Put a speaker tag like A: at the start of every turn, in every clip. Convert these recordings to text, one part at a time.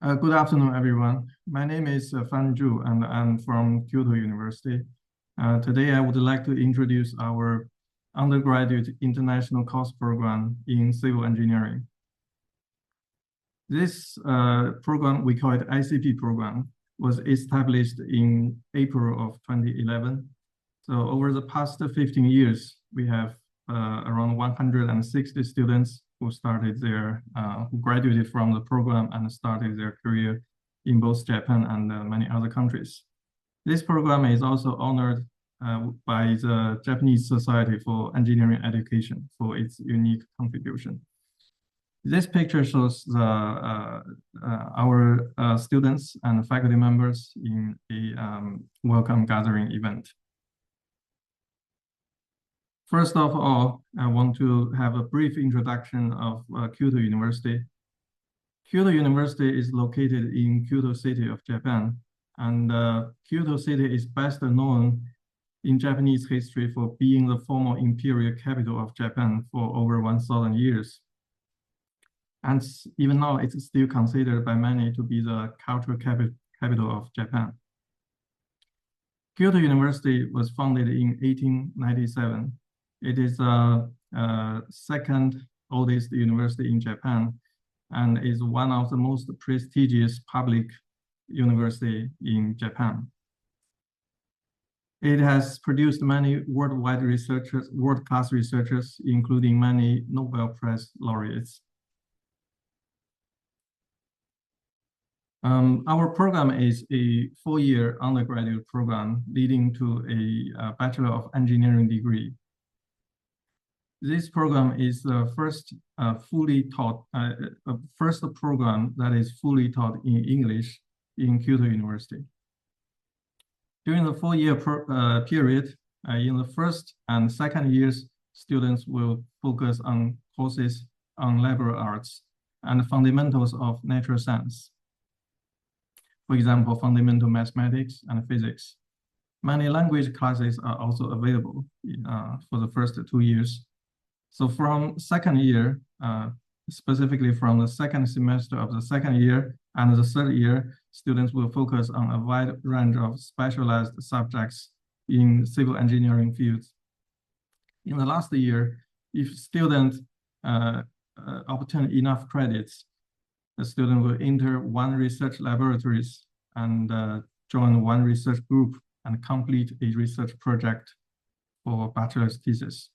A: Good afternoon, everyone. My name is Fan Zhu, and I'm from Kyoto University. Today, I would like to introduce our undergraduate international course program in civil engineering. This program, we call it ICP program, was established in April of 2011. So over the past 15 years, we have around 160 students who graduated from the program and started their career in both Japan and many other countries. This program is also honored by the Japanese Society for Engineering Education for its unique contribution. This picture shows our students and faculty members in a welcome gathering event. First of all, I want to have a brief introduction of Kyoto University. Kyoto University is located in Kyoto City of Japan, and Kyoto City is best known in Japanese history for being the former imperial capital of Japan for over 1,000 years. And even now, it's still considered by many to be the cultural capital of Japan. Kyoto University was founded in 1897. It is the second oldest university in Japan and is one of the most prestigious public university in Japan. It has produced many world-class researchers, including many Nobel Prize laureates. Our program is a 4-year undergraduate program leading to a Bachelor of Engineering degree. This program is the first program that is fully taught in English in Kyoto University. During the 4-year period, in the first and second years, students will focus on courses on liberal arts and fundamentals of natural science. For example, fundamental mathematics and physics. Many language classes are also available for the first 2 years. So from second year, specifically from the second semester of the second year and the third year, students will focus on a wide range of specialized subjects in civil engineering fields. In the last year, if students obtain enough credits, the student will enter one research laboratories and join one research group and complete a research project for bachelor's thesis.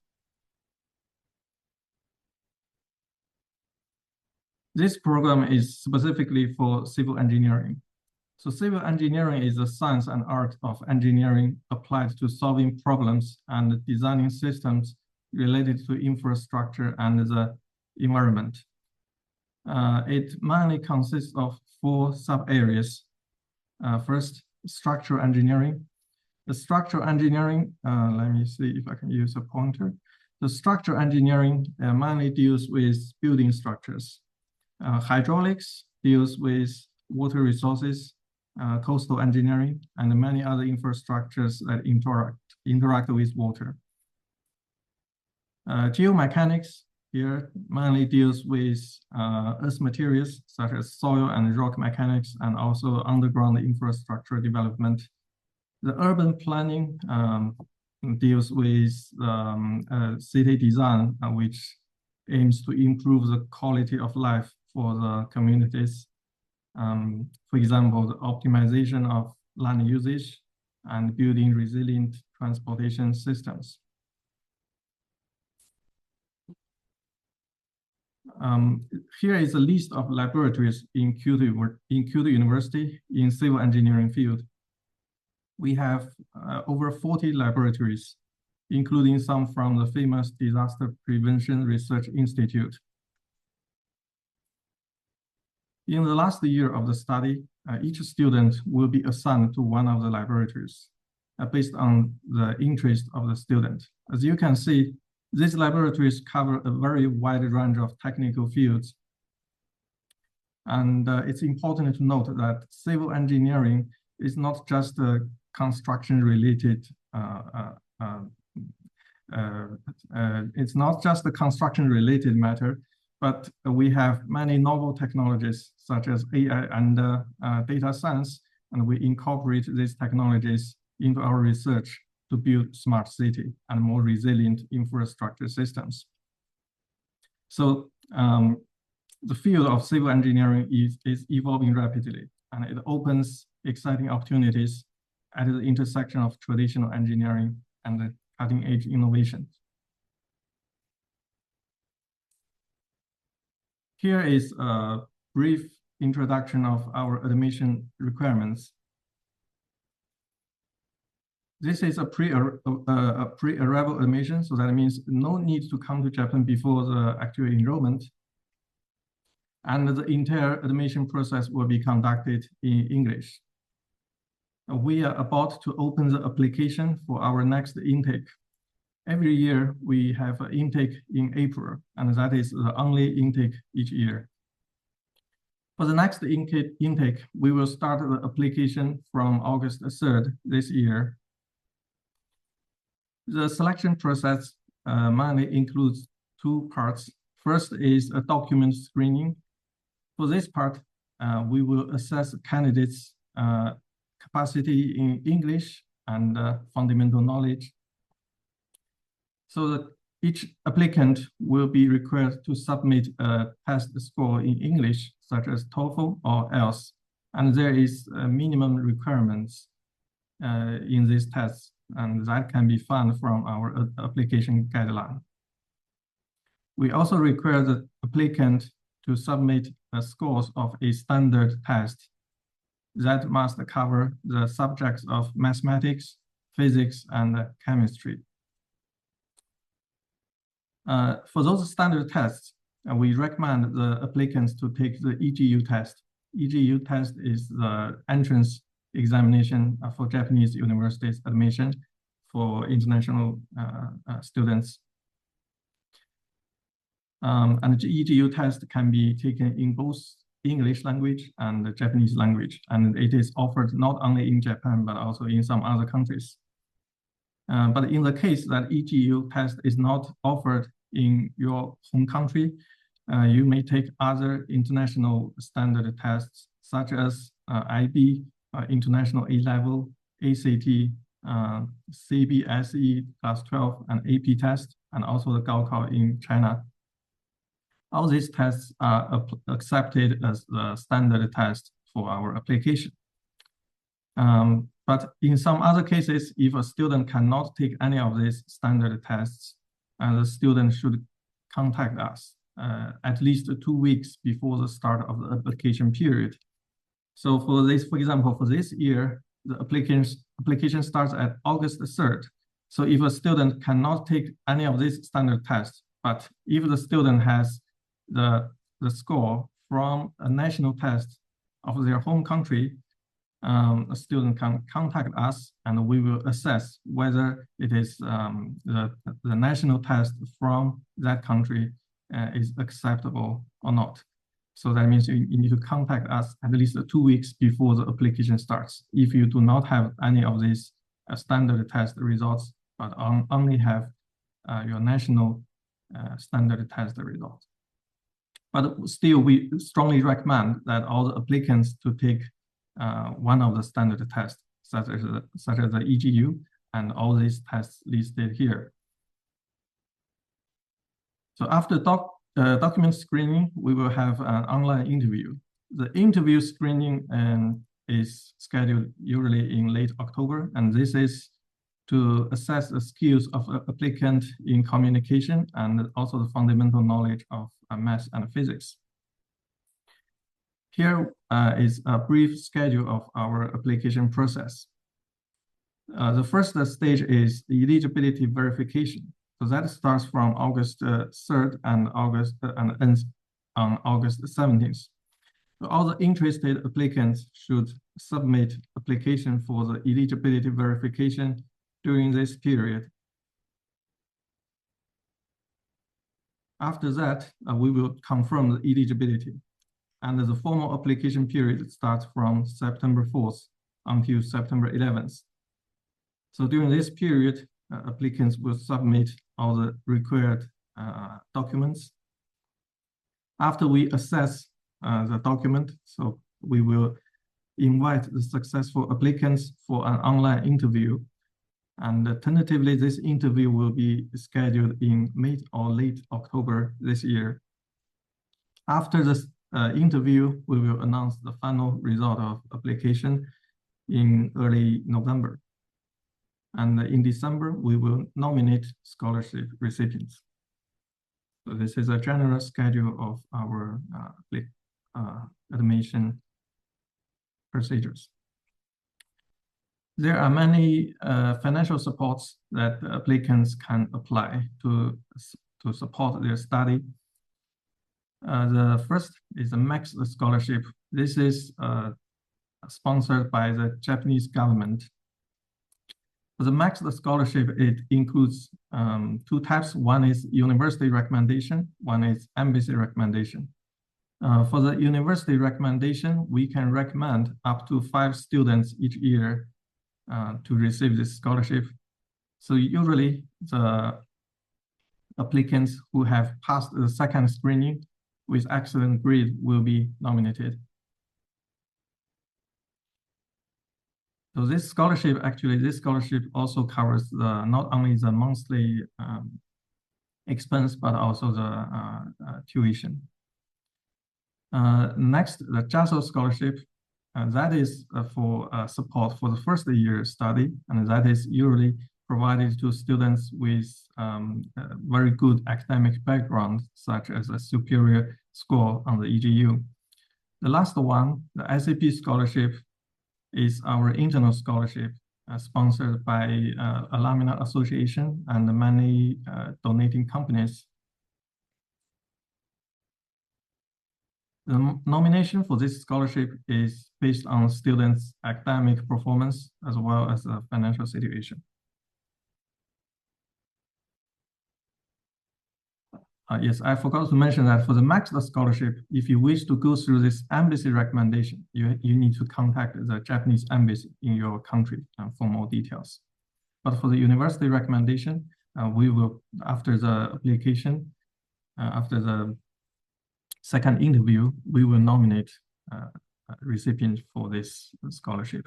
A: This program is specifically for civil engineering. So civil engineering is the science and art of engineering applied to solving problems and designing systems related to infrastructure and the environment. It mainly consists of 4 sub-areas. First, structural engineering. The structural engineering, let me see if I can use a pointer. The structural engineering mainly deals with building structures. Hydraulics deals with water resources, coastal engineering, and many other infrastructures that interact with water. Geomechanics here mainly deals with earth materials such as soil and rock mechanics, and also underground infrastructure development. The urban planning deals with city design, which aims to improve the quality of life for the communities. For example, the optimization of land usage and building resilient transportation systems. Here is a list of laboratories in Kyoto University in civil engineering field. We have over 40 laboratories, including some from the famous Disaster Prevention Research Institute. In the last year of the study, each student will be assigned to one of the laboratories based on the interest of the student. As you can see, these laboratories cover a very wide range of technical fields. And it's important to note that civil engineering is not just a construction-related it's not just a construction-related matter, but we have many novel technologies such as AI and data science, and we incorporate these technologies into our research to build smart city and more resilient infrastructure systems. So the field of civil engineering is evolving rapidly, and it opens exciting opportunities at the intersection of traditional engineering and cutting-edge innovations. Here is a brief introduction of our admission requirements. This is a pre-arrival admission, so that means no need to come to Japan before the actual enrollment. And the entire admission process will be conducted in English. We are about to open the application for our next intake. Every year we have an intake in April, and that is the only intake each year. For the next intake, we will start the application from August 3rd this year. The selection process mainly includes two parts. First is a document screening. For this part, we will assess candidates' capacity in English and fundamental knowledge. So that each applicant will be required to submit a test score in English, such as TOEFL or IELTS, and there is minimum requirements in these tests, and that can be found from our application guideline. We also require the applicant to submit scores of a standard test that must cover the subjects of mathematics, physics, and chemistry. For those standard tests, we recommend the applicants to take the EGU test. EGU test is the entrance examination for Japanese universities admission for international students. And the EGU test can be taken in both English language and the Japanese language, and it is offered not only in Japan, but also in some other countries. But in the case that EGU test is not offered in your home country, you may take other international standard tests, such as IB, International A-Level, ACT, CBSE Class 12, and AP test, and also the Gaokao in China. All these tests are accepted as the standard test for our application. But in some other cases, if a student cannot take any of these standard tests, the student should contact us at least 2 weeks before the start of the application period. So for this, for example, for this year, the application starts at August 3rd. So if a student cannot take any of these standard tests, but if the student has the score from a national test of their home country, a student can contact us, and we will assess whether it is the national test from that country is acceptable or not. So that means you need to contact us at least 2 weeks before the application starts. If you do not have any of these standard test results, but only have your national standard test results. But still, we strongly recommend that all the applicants to take one of the standard tests, such as the EGU, and all these tests listed here. So after document screening, we will have an online interview. The interview screening is scheduled usually in late October, and this is to assess the skills of the applicant in communication and also the fundamental knowledge of math and physics. Here is a brief schedule of our application process. The first stage is the eligibility verification. So that starts from August 3rd and ends on August 17th. So all the interested applicants should submit application for the eligibility verification during this period. After that, we will confirm the eligibility. And the formal application period starts from September 4th until September 11th. So during this period, applicants will submit all the required documents. After we assess the document, so we will invite the successful applicants for an online interview. And tentatively, this interview will be scheduled in mid or late October this year. After this interview, we will announce the final result of application in early November. And in December, we will nominate scholarship recipients. So this is a general schedule of our admission procedures. There are many financial supports that applicants can apply to support their study. The first is the Max Scholarship. This is sponsored by the Japanese government. For the Max Scholarship, it includes two types. One is university recommendation, one is embassy recommendation. For the university recommendation, we can recommend up to 5 students each year to receive this scholarship. So usually the applicants who have passed the second screening with excellent grade will be nominated. So this scholarship also covers not only the monthly expense, but also the tuition. Next, the JASO scholarship, that is for support for the first year study, and that is usually provided to students with very good academic background, such as a superior score on the EGU. The last one, the SAP scholarship, is our internal scholarship sponsored by Alumni Association and many donating companies. The nomination for this scholarship is based on students' academic performance as well as the financial situation. Yes, I forgot to mention that for the Max Scholarship, if you wish to go through this embassy recommendation, you need to contact the Japanese embassy in your country for more details. But for the university recommendation, we will, after the application, after the second interview, we will nominate a recipient for this scholarship.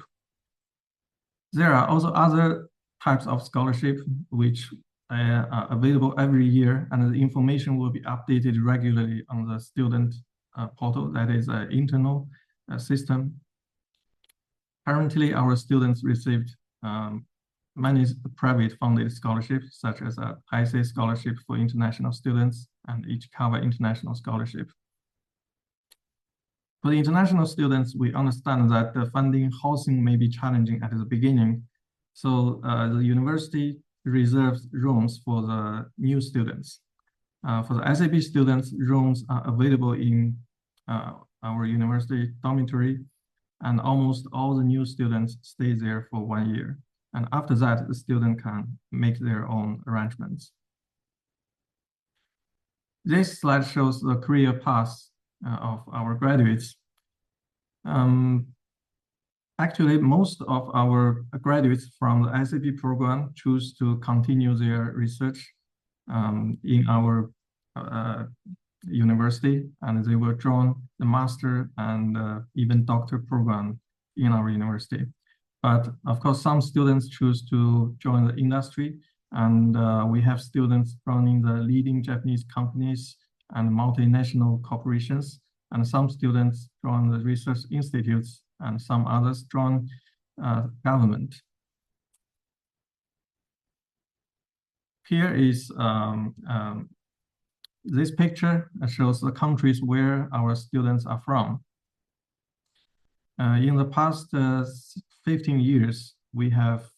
A: There are also other types of scholarship which are available every year, and the information will be updated regularly on the student portal. That is an internal system. Currently, our students received many private funded scholarships, such as a Taisei scholarship for international students and Ichikawa International Scholarship. For the international students, we understand that the funding housing may be challenging at the beginning. So the university reserves rooms for the new students. For the SAP students, rooms are available in our university dormitory, and almost all the new students stay there for 1 year. And after that, the student can make their own arrangements. This slide shows the career path of our graduates. Actually, most of our graduates from the SAP program choose to continue their research in our university, and they will join the master and even doctor program in our university. But of course, some students choose to join the industry, and we have students joining the leading Japanese companies and multinational corporations, and some students join the research institutes, and some others join government. Here is this picture shows the countries where our students are from. In the past 15 years, we have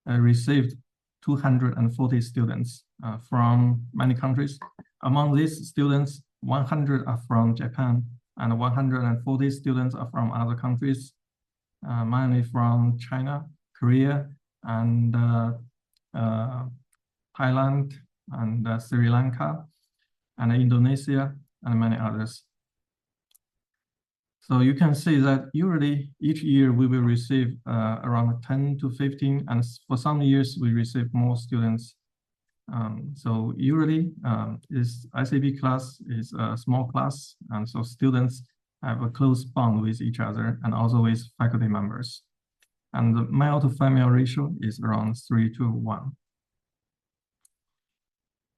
A: received 240 students from many countries. Among these students, 100 are from Japan, and 140 students are from other countries, mainly from China, Korea, and Thailand, and Sri Lanka, and Indonesia, and many others. So you can see that usually each year we will receive around 10 to 15, and for some years we receive more students. So usually is ICB class is a small class, and so students have a close bond with each other and also with faculty members. And the male to female ratio is around 3:1.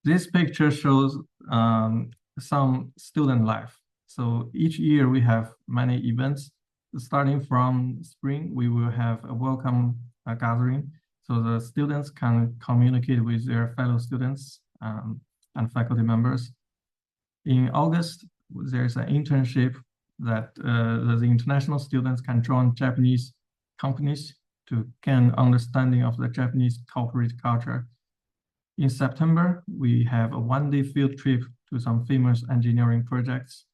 A: This picture shows some student life. So each year we have many events. Starting from spring, we will have a welcome gathering. So the students can communicate with their fellow students and faculty members. In August, there's an internship that the international students can join Japanese companies to gain understanding of the Japanese corporate culture. In September, we have a one-day field trip to some famous engineering projects.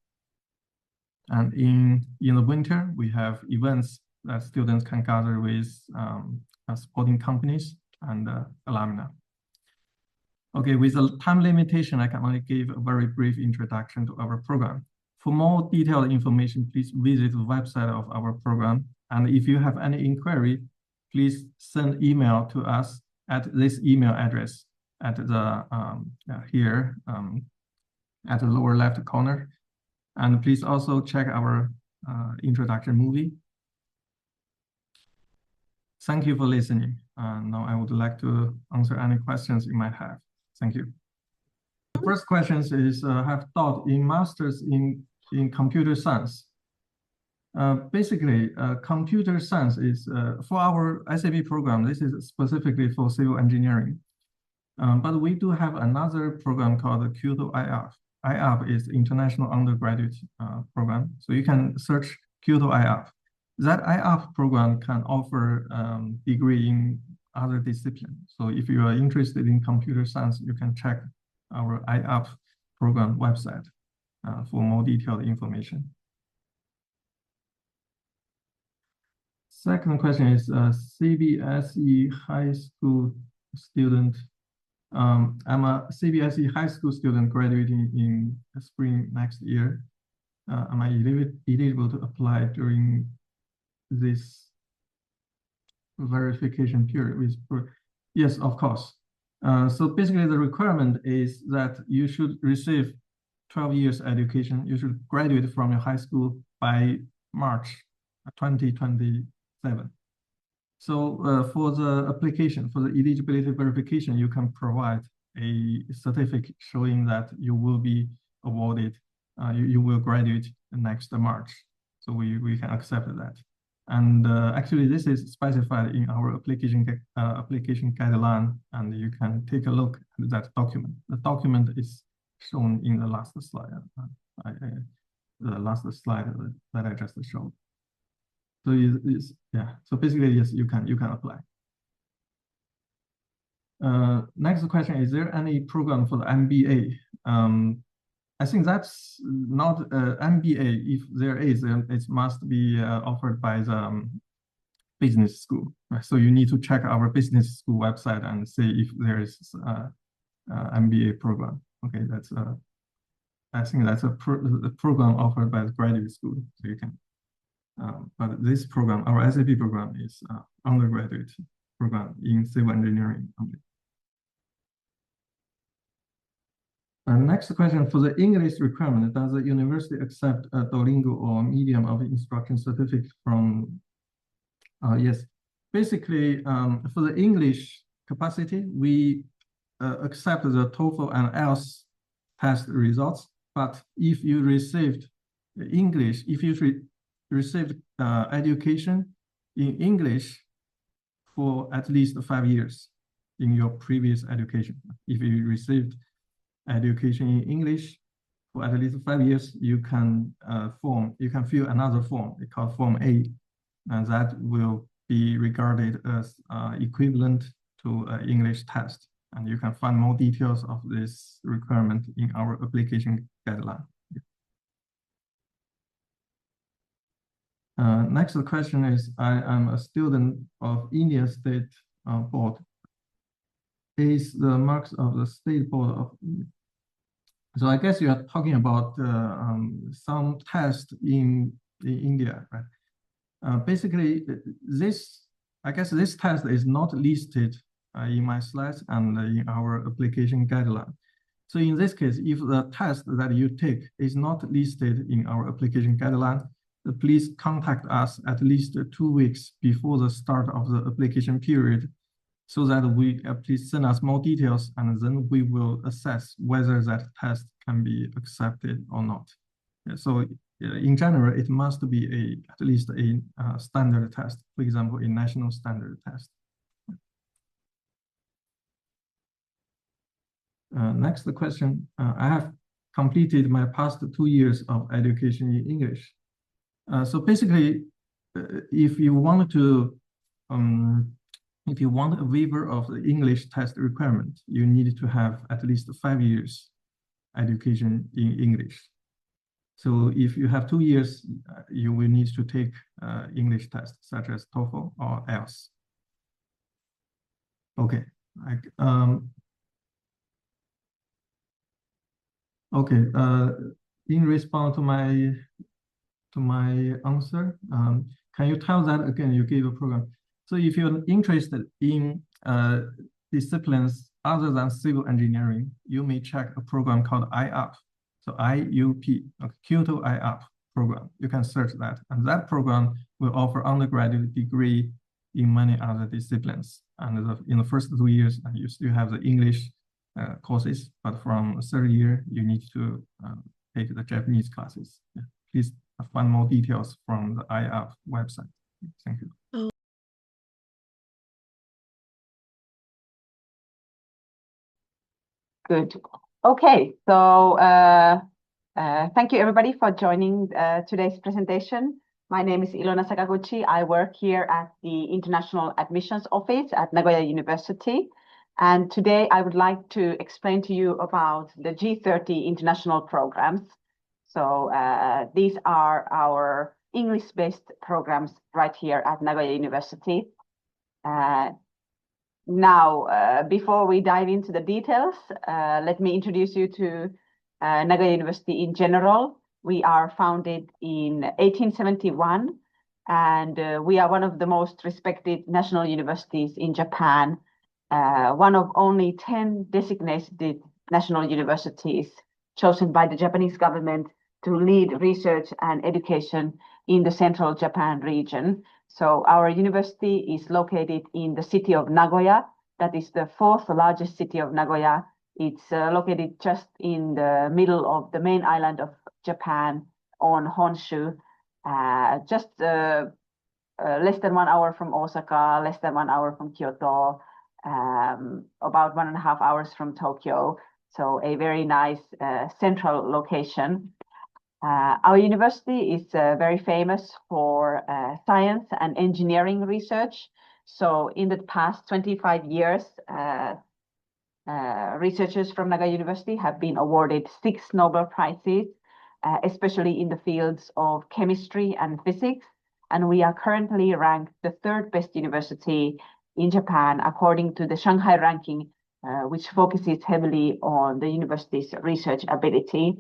A: And in the winter, we have events that students can gather with supporting companies and alumni. Okay, with a time limitation, I can only give a very brief introduction to our program. For more detailed information, please visit the website of our program. And if you have any inquiry, please send email to us at this email address at the here at the lower left corner. And please also check our introduction movie. Thank you for listening. Now I would like to answer any questions you might have. Thank you. The first question is, have taught in masters in computer science. Basically, computer science is for our ICB program. This is specifically for civil engineering. But we do have another program called the Kyoto IAP. IAP is International Undergraduate Program. So you can search Kyoto IAP. That IAP program can offer degree in other disciplines. So if you are interested in computer science, you can check our IAP program website for more detailed information. Second question is CBSE high school student. I'm a CBSE high school student graduating in spring next year. Am I eligible to apply during this verification period? Yes, of course. So basically the requirement is that you should receive 12 years education. You should graduate from your high school by March 2027. So for the application, for the eligibility verification, you can provide a certificate showing that you will be awarded, you will graduate next March. So we can accept that. And actually, this is specified in our application guideline, and you can take a look at that document. The document is shown in the last slide, the last slide that I just showed. So yeah. So basically, yes, you can apply. Next question: is there any program for the MBA? I think that's not MBA. If there is, it must be offered by the business school. Right? So you need to check our business school website and see if there is MBA program. Okay, that's I think that's a program offered by the graduate school. So you can. But this program, our SAP program, is undergraduate program in civil engineering only. Next question, for the English requirement, does the university accept a Duolingo or medium of instruction certificate from? Yes, basically for the English capacity, we accept the TOEFL and IELTS test results. But if you received English, if you received education in English for at least 5 years in your previous education, if you received education in English for at least 5 years, you can fill another form. It's called Form A, and that will be regarded as equivalent to an English test. And you can find more details of this requirement in our application guideline. Next question is, I am a student of India State Board. Is the marks of the State Board of India? So I guess you are talking about some test in India, right? Basically, I guess this test is not listed in my slides and in our application guideline. So in this case, if the test that you take is not listed in our application guideline, please contact us at least 2 weeks before the start of the application period, so that please send us more details, and then we will assess whether that test can be accepted or not. So in general, it must be at least a standard test, for example, a national standard test. Next question. I have completed my past 2 years of education in English. So basically, if you want a waiver of the English test requirement, you need to have at least 5 years education in English. So if you have 2 years, you will need to take English tests such as TOEFL or IELTS. Okay. Okay. In response to my answer, can you tell that again? You gave a program. So if you're interested in disciplines other than civil engineering, you may check a program called IUP. So IUP, Kyoto IUP program. You can search that. And that program will offer undergraduate degree in many other disciplines. And in the first 2 years, you still have the English courses, but from the third year, you need to take the Japanese classes. Yeah. Please find more details from the IUP website. Thank you.
B: Good. Okay, so thank you everybody for joining today's presentation. My name is Ilona Sakaguchi. I work here at the International Admissions Office at Nagoya University. And today I would like to explain to you about the G30 international programs. So these are our English-based programs right here at Nagoya University. Now, before we dive into the details, let me introduce you to Nagoya University in general. We are founded in 1871, and we are one of the most respected national universities in Japan, one of only 10 designated national universities chosen by the Japanese government to lead research and education in the central Japan region. So our university is located in the city of Nagoya. That is the 4th largest city of Nagoya. It's located just in the middle of the main island of Japan on Honshu, just less than 1 hour from Osaka, less than 1 hour from Kyoto, about 1.5 hours from Tokyo. So a very nice central location. Our university is very famous for science and engineering research. So in the past 25 years, researchers from Nagoya University have been awarded 6 Nobel Prizes, especially in the fields of chemistry and physics. And we are currently ranked the 3rd best university in Japan, according to the Shanghai ranking, which focuses heavily on the university's research ability.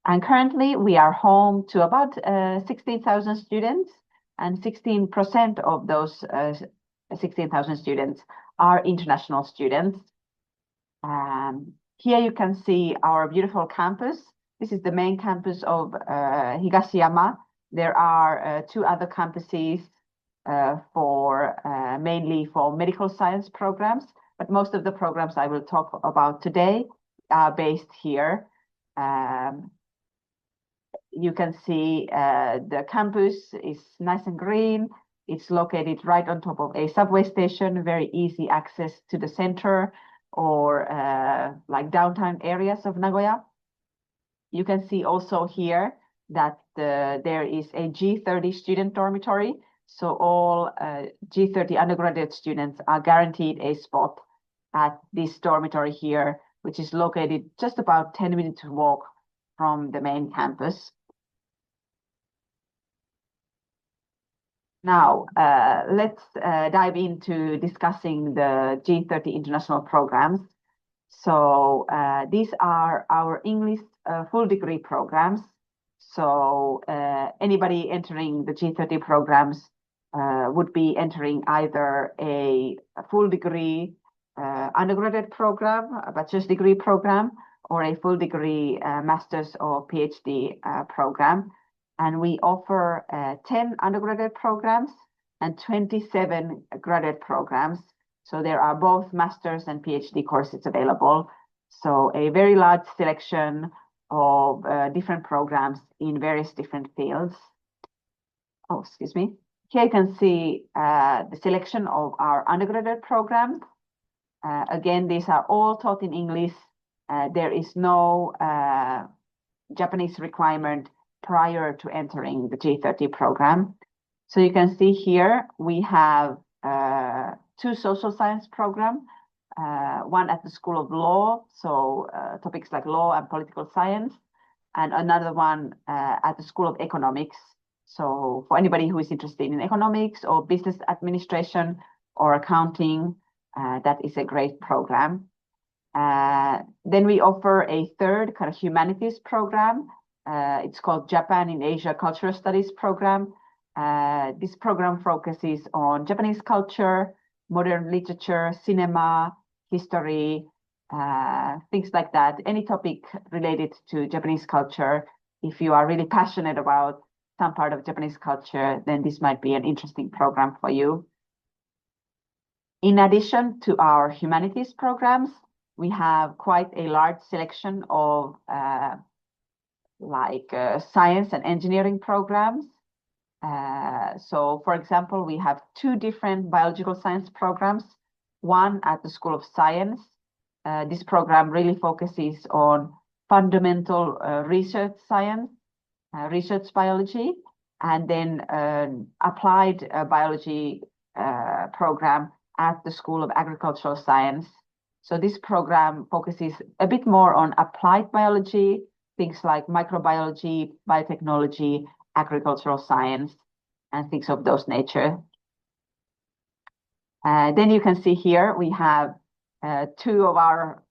B: And currently, we are home to about 16,000 students, and 16% of those 16,000 students are international students. Here you can see our beautiful campus. This is the main campus of Higashiyama. There are 2 other campuses mainly for medical science programs, but most of the programs I will talk about today are based here. You can see the campus is nice and green. It's located right on top of a subway station, very easy access to the center or like downtown areas of Nagoya. You can see also here that there is a G30 student dormitory. So all G30 undergraduate students are guaranteed a spot at this dormitory here, which is located just about 10 minutes walk from the main campus. Now, let's dive into discussing the G30 international programs. So these are our English full degree programs. So anybody entering the G30 programs would be entering either a full degree undergraduate program, a bachelor's degree program, or a full degree master's or PhD program. And we offer 10 undergraduate programs and 27 graduate programs. So there are both master's and PhD courses available. So a very large selection of different programs in various different fields. Oh, excuse me. Here you can see the selection of our undergraduate programs. Again, these are all taught in English. There is no Japanese requirement prior to entering the G30 program. So you can see here we have 2 social science programs, one at the School of Law, so topics like law and political science, and another one at the School of Economics. So for anybody who is interested in economics or business administration or accounting, that is a great program. Then we offer a third kind of humanities program. It's called Japan in Asia Cultural Studies program. This program focuses on Japanese culture, modern literature, cinema, history, things like that. Any topic related to Japanese culture. If you are really passionate about some part of Japanese culture, then this might be an interesting program for you. In addition to our humanities programs, we have quite a large selection of science and engineering programs. So, for example, we have 2 different biological science programs, one at the School of Science. This program really focuses on fundamental research science, research biology, and then applied biology program at the School of Agricultural Science. So this program focuses a bit more on applied biology, things like microbiology, biotechnology, agricultural science, and things of those nature. Then you can see here we have 2 of our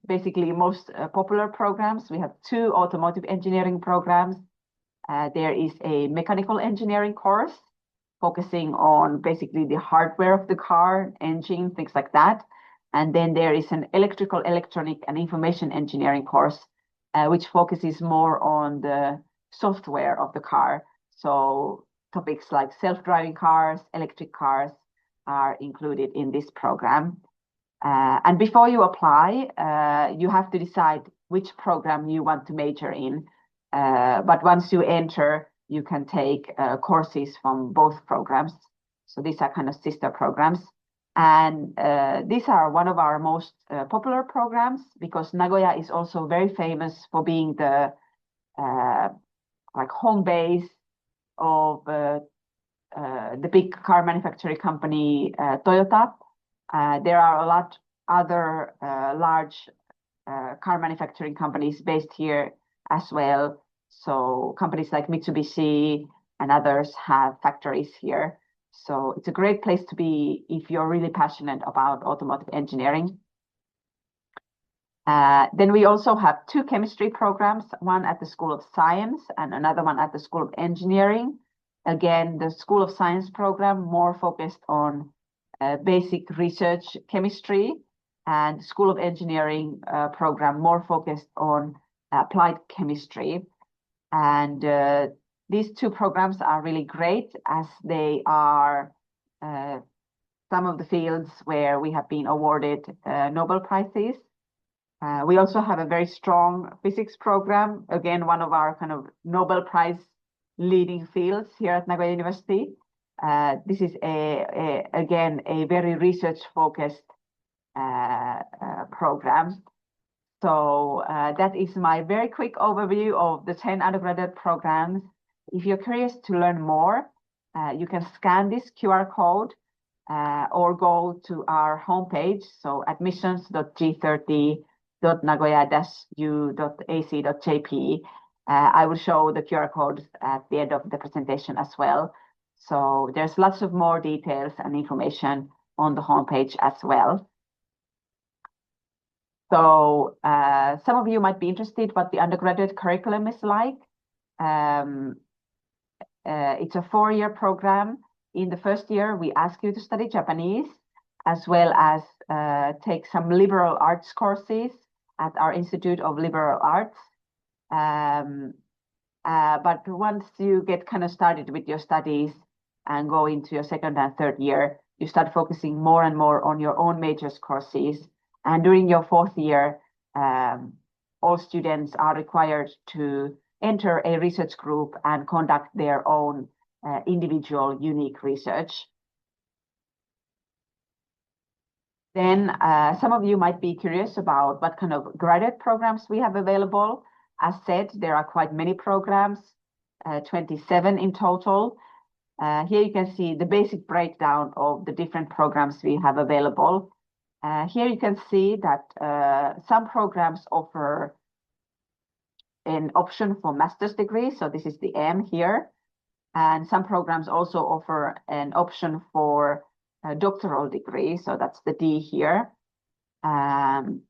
B: basically most popular programs. We have 2 automotive engineering programs. There is a mechanical engineering course focusing on basically the hardware of the car, engine, things like that. And then there is an electrical, electronic, and information engineering course, which focuses more on the software of the car. So topics like self-driving cars, electric cars are included in this program. And before you apply, you have to decide which program you want to major in. But once you enter, you can take courses from both programs. So these are kind of sister programs. And these are one of our most popular programs because Nagoya is also very famous for being the home base of the big car manufacturing company Toyota. There are a lot other large car manufacturing companies based here as well. So companies like Mitsubishi and others have factories here. So it's a great place to be if you're really passionate about automotive engineering. Then we also have 2 chemistry programs, one at the School of Science and another one at the School of Engineering. Again, the School of Science program more focused on basic research chemistry, and School of Engineering program more focused on applied chemistry. And these 2 programs are really great as they are some of the fields where we have been awarded Nobel Prizes. We also have a very strong physics program, again, one of our kind of Nobel Prize leading fields here at Nagoya University. This is again a very research focused program. So that is my very quick overview of the 10 undergraduate programs. If you're curious to learn more, you can scan this QR code or go to our homepage, so admissions.g30.nagoya-u.ac.jp. I will show the QR code at the end of the presentation as well. So there's lots of more details and information on the homepage as well. So some of you might be interested what the undergraduate curriculum is like. It's a 4-year program. In the first year, we ask you to study Japanese, as well as take some liberal arts courses at our Institute of Liberal Arts. But once you get kind of started with your studies and go into your second and third year, you start focusing more and more on your own majors courses. And during your fourth year, all students are required to enter a research group and conduct their own individual unique research. Then some of you might be curious about what kind of graduate programs we have available. As said, there are quite many programs, 27 in total. Here you can see the basic breakdown of the different programs we have available. Here you can see that some programs offer an option for master's degree. So this is the M here. And some programs also offer an option for a doctoral degree. So that's the D here. And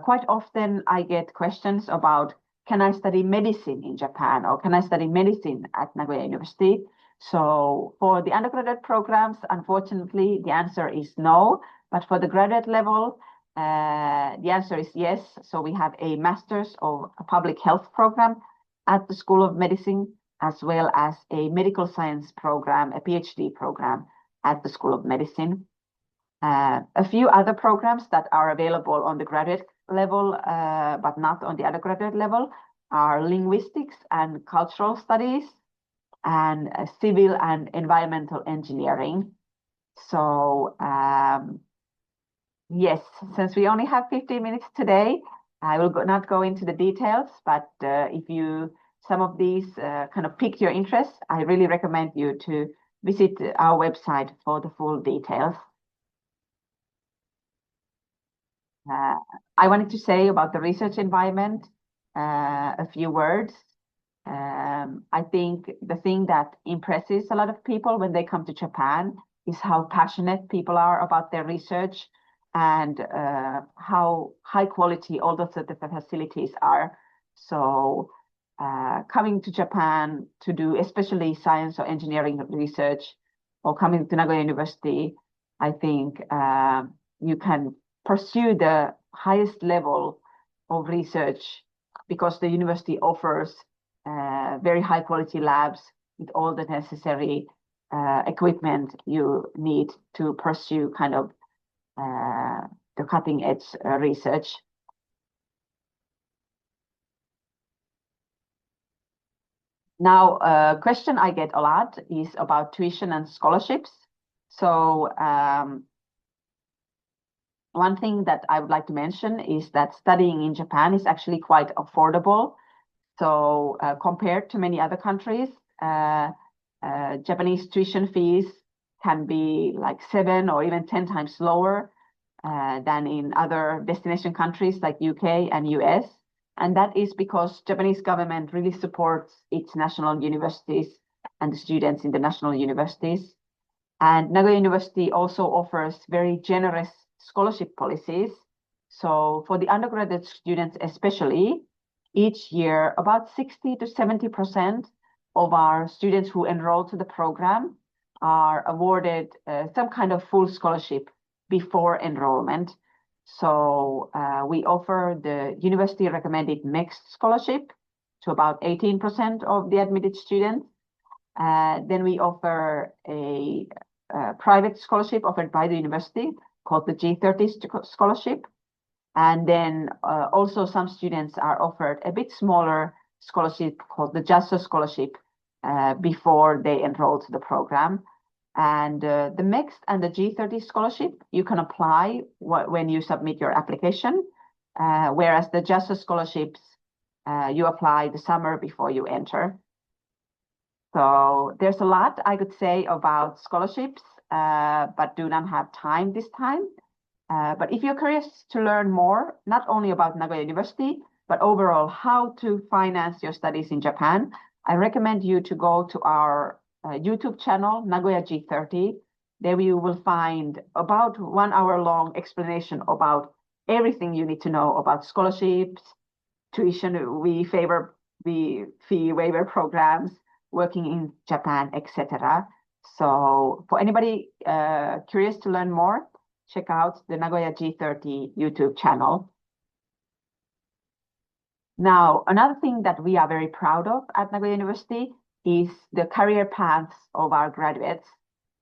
B: quite often I get questions about, can I study medicine in Japan, or can I study medicine at Nagoya University? So for the undergraduate programs, unfortunately, the answer is no. But for the graduate level, the answer is yes. So we have a Master's of Public Health program at the School of Medicine, as well as a medical science program, a PhD program at the School of Medicine. A few other programs that are available on the graduate level, but not on the undergraduate level, are linguistics and cultural studies, and civil and environmental engineering. So yes, since we only have 15 minutes today, I will not go into the details, but if some of these kind of pique your interest, I really recommend you to visit our website for the full details. I wanted to say about the research environment a few words. I think the thing that impresses a lot of people when they come to Japan is how passionate people are about their research, and how high quality all the facilities are. So coming to Japan to do especially science or engineering research, or coming to Nagoya University, I think you can pursue the highest level of research because the university offers very high quality labs with all the necessary equipment you need to pursue kind of the cutting edge research. Now, a question I get a lot is about tuition and scholarships. So one thing that I would like to mention is that studying in Japan is actually quite affordable. So compared to many other countries, Japanese tuition fees can be like 7 or even 10 times lower than in other destination countries like UK and US. And that is because Japanese government really supports its national universities and the students in the national universities. And Nagoya University also offers very generous scholarship policies. So for the undergraduate students especially, each year about 60 to 70% of our students who enroll to the program are awarded some kind of full scholarship before enrollment. So we offer the university recommended mixed scholarship to about 18% of the admitted students. Then we offer a private scholarship offered by the university called the G30 scholarship. And then also some students are offered a bit smaller scholarship called the JASO scholarship before they enroll to the program. And the mixed and the G30 scholarship, you can apply when you submit your application, whereas the JASO scholarships, you apply the summer before you enter. So there's a lot I could say about scholarships, but do not have time this time. But if you're curious to learn more, not only about Nagoya University, but overall how to finance your studies in Japan, I recommend you to go to our YouTube channel, Nagoya G30. There you will find about 1 hour long explanation about everything you need to know about scholarships, tuition, the fee waiver programs, working in Japan, etc. So for anybody curious to learn more, check out the Nagoya G30 YouTube channel. Now, another thing that we are very proud of at Nagoya University is the career paths of our graduates.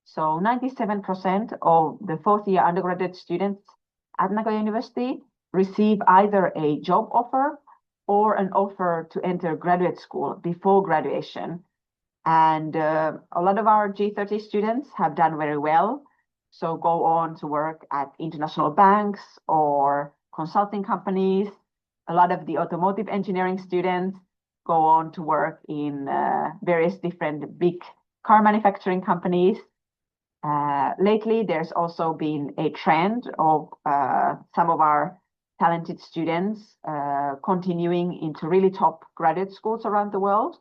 B: So 97% of the fourth year undergraduate students at Nagoya University receive either a job offer or an offer to enter graduate school before graduation. And a lot of our G30 students have done very well. So go on to work at international banks or consulting companies. A lot of the automotive engineering students go on to work in various different big car manufacturing companies. Lately, there's also been a trend of some of our talented students continuing into really top graduate schools around the world.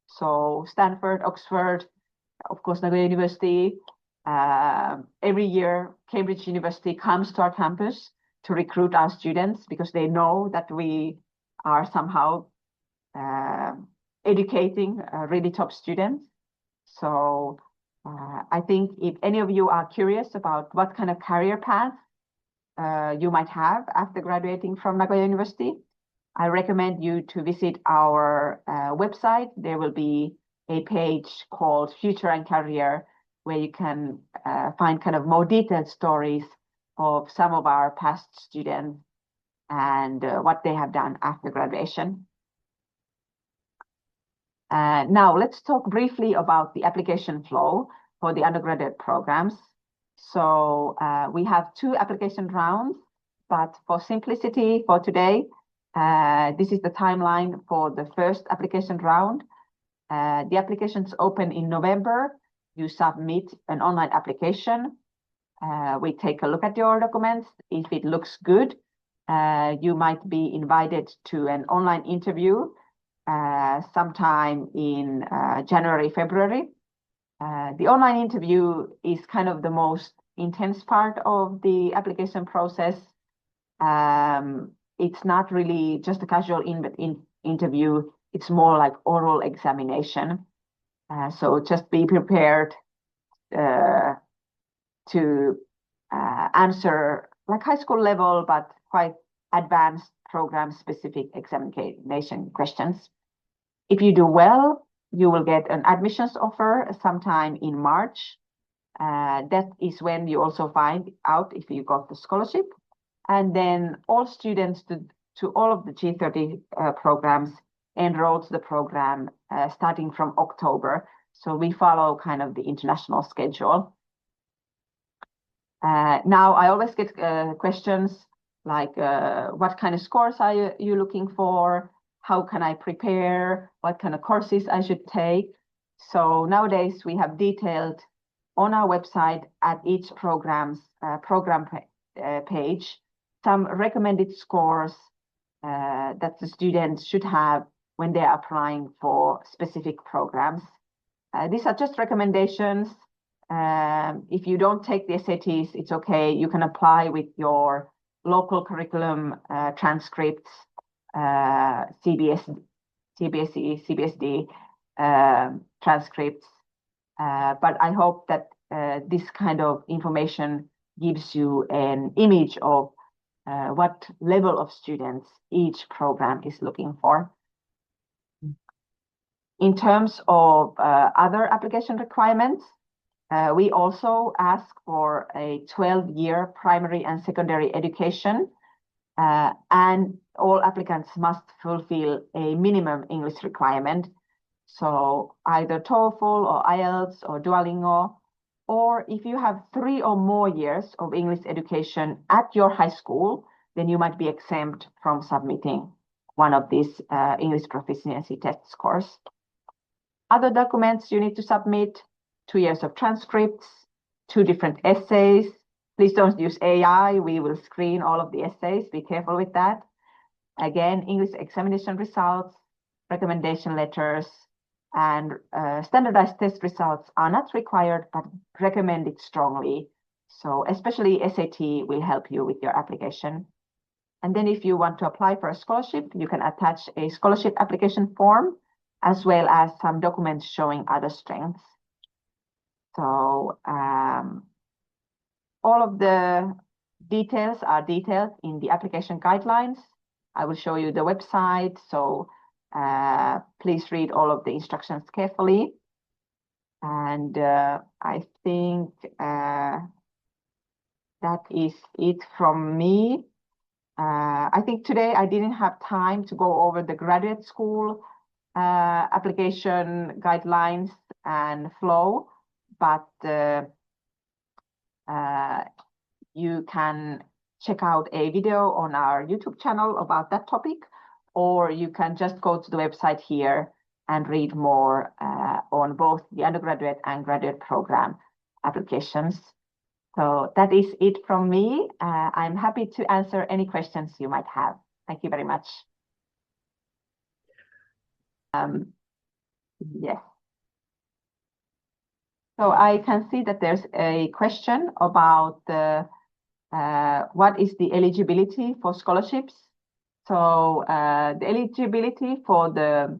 B: So Stanford, Oxford, of course, Nagoya University. Every year, Cambridge University comes to our campus to recruit our students because they know that we are somehow educating really top students. So I think if any of you are curious about what kind of career path you might have after graduating from Nagoya University, I recommend you to visit our website. There will be a page called Future and Career, where you can find kind of more detailed stories of some of our past students and what they have done after graduation. Now let's talk briefly about the application flow for the undergraduate programs. So we have 2 application rounds, but for simplicity for today, this is the timeline for the first application round. The applications open in November. You submit an online application. We take a look at your documents. If it looks good, you might be invited to an online interview sometime in January, February. The online interview is kind of the most intense part of the application process. It's not really just a casual interview. It's more like oral examination. So just be prepared to answer like high school level, but quite advanced program-specific examination questions. If you do well, you will get an admissions offer sometime in March. That is when you also find out if you got the scholarship. And then all students to all of the G30 programs enroll to the program starting from October. So we follow kind of the international schedule. Now, I always get questions like, what kind of scores are you looking for? How can I prepare? What kind of courses I should take? So nowadays, we have detailed on our website at each program's program page some recommended scores that the students should have when they are applying for specific programs. These are just recommendations. If you don't take the SATs, it's okay. You can apply with your local curriculum transcripts, CBSE, CBSD transcripts. But I hope that this kind of information gives you an image of what level of students each program is looking for. In terms of other application requirements, we also ask for a 12-year primary and secondary education, and all applicants must fulfill a minimum English requirement. So either TOEFL or IELTS or Duolingo, or if you have 3 or more years of English education at your high school, then you might be exempt from submitting one of these English proficiency test scores. Other documents you need to submit: 2 years of transcripts, 2 different essays. Please don't use AI. We will screen all of the essays. Be careful with that. Again, English examination results, recommendation letters, and standardized test results are not required, but recommended strongly. So especially SAT will help you with your application. And then if you want to apply for a scholarship, you can attach a scholarship application form, as well as some documents showing other strengths. So all of the details are detailed in the application guidelines. I will show you the website, so please read all of the instructions carefully. And I think that is it from me. I think today I didn't have time to go over the graduate school application guidelines and flow, but you can check out a video on our YouTube channel about that topic, or you can just go to the website here and read more on both the undergraduate and graduate program applications. So that is it from me. I'm happy to answer any questions you might have. Thank you very much. Yes. So I can see that there's a question about what is the eligibility for scholarships. So the eligibility for the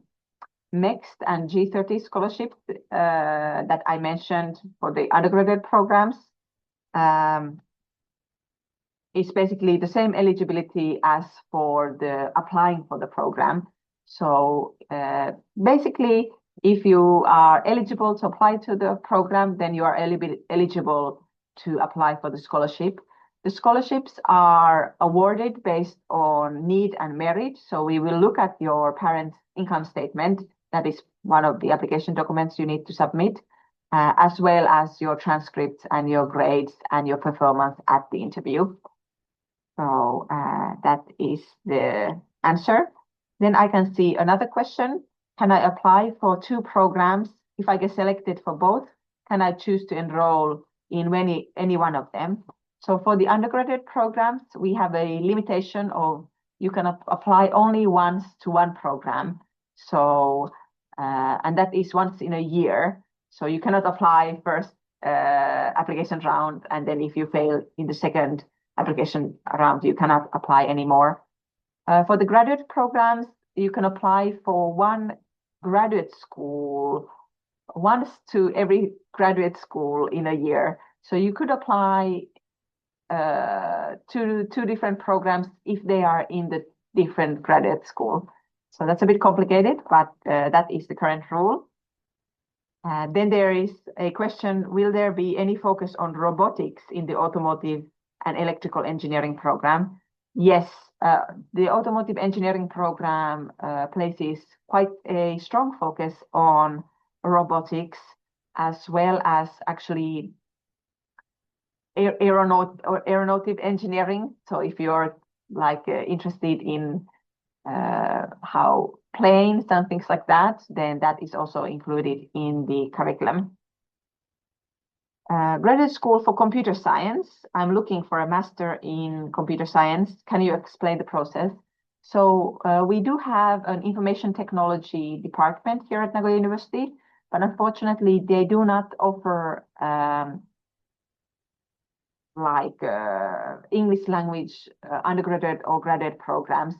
B: MEXT and G30 scholarships that I mentioned for the undergraduate programs is basically the same eligibility as for the applying for the program. So basically, if you are eligible to apply to the program, then you are eligible to apply for the scholarship. The scholarships are awarded based on need and merit. So we will look at your parents' income statement. That is one of the application documents you need to submit, as well as your transcripts and your grades and your performance at the interview. So that is the answer. Then I can see another question. Can I apply for 2 programs? If I get selected for both, can I choose to enroll in any one of them? So for the undergraduate programs, we have a limitation of you can apply only once to one program. So, and that is once in a year. So you cannot apply first application round, and then if you fail in the second application round, you cannot apply anymore. For the graduate programs, you can apply for one graduate school once to every graduate school in a year. So you could apply to 2 different programs if they are in the different graduate school. So that's a bit complicated, but that is the current rule. Then there is a question, will there be any focus on robotics in the automotive and electrical engineering program? Yes, the automotive engineering program places quite a strong focus on robotics, as well as actually aeronautic engineering. So if you're like interested in how planes and things like that, then that is also included in the curriculum. Graduate school for computer science. I'm looking for a master in computer science. Can you explain the process? So we do have an information technology department here at Nagoya University, but unfortunately they do not offer English language undergraduate or graduate programs.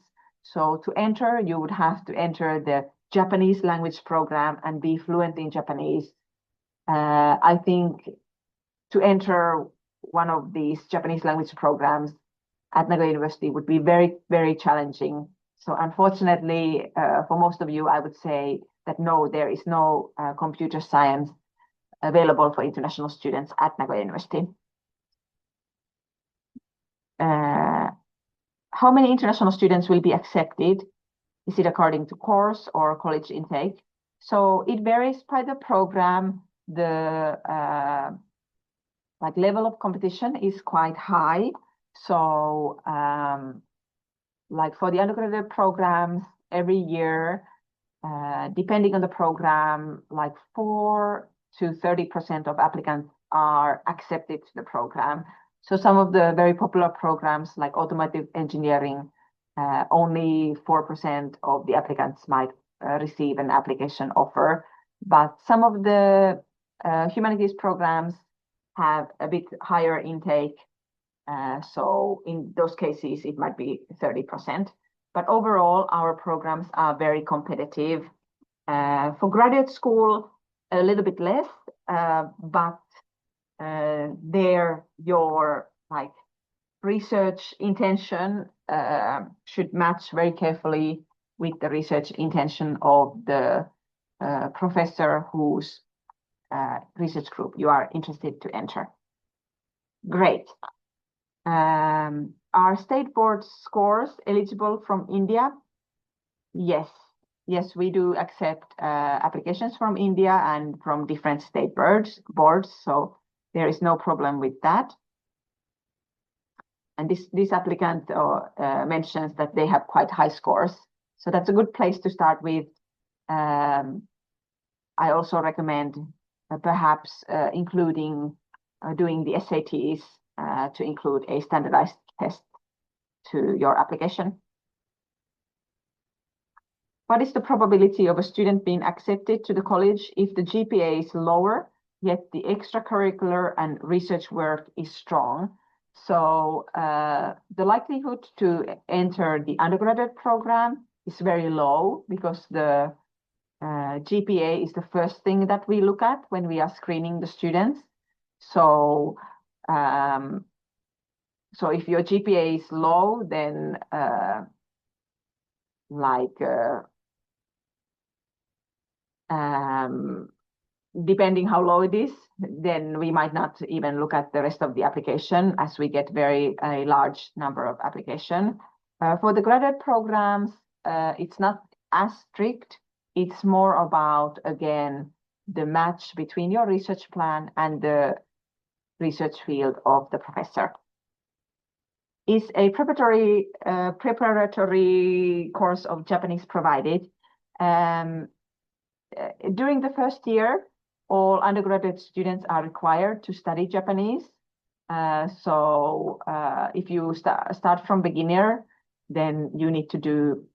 B: So to enter, you would have to enter the Japanese language program and be fluent in Japanese. I think to enter one of these Japanese language programs at Nagoya University would be very, very challenging. So unfortunately, for most of you, I would say that no, there is no computer science available for international students at Nagoya University. How many international students will be accepted? Is it according to course or college intake? So it varies by the program. The level of competition is quite high. So for the undergraduate programs, every year, depending on the program, 4 to 30% of applicants are accepted to the program. So some of the very popular programs like automotive engineering, only 4% of the applicants might receive an application offer. But some of the humanities programs have a bit higher intake. So in those cases, it might be 30%. But overall, our programs are very competitive. For graduate school, a little bit less, but there your research intention should match very carefully with the research intention of the professor whose research group you are interested to enter. Great. Are state board scores eligible from India? Yes. Yes, we do accept applications from India and from different state boards, so there is no problem with that. And this applicant mentions that they have quite high scores, so that's a good place to start with. I also recommend perhaps including doing the SATs to include a standardized test to your application. What is the probability of a student being accepted to the college if the GPA is lower, yet the extracurricular and research work is strong? So the likelihood to enter the undergraduate program is very low because the GPA is the first thing that we look at when we are screening the students. So so if your GPA is low, then depending how low it is, then we might not even look at the rest of the application as we get a large number of applications. For the graduate programs, it's not as strict. It's more about, again, the match between your research plan and the research field of the professor. Is a preparatory course of Japanese provided? During the first year, all undergraduate students are required to study Japanese. So if you start from beginner, then you need to do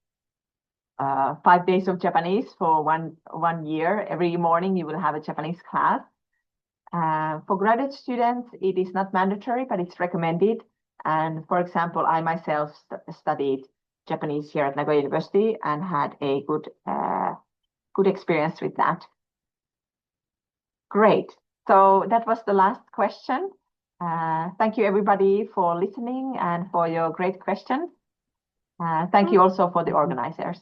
B: 5 days of Japanese for one year. Every morning you will have a Japanese class. For graduate students, it is not mandatory, but it's recommended. And for example, I myself studied Japanese here at Nagoya University and had a good experience with that. Great. So that was the last question. Thank you everybody for listening and for your great questions. Thank you also for the organizers.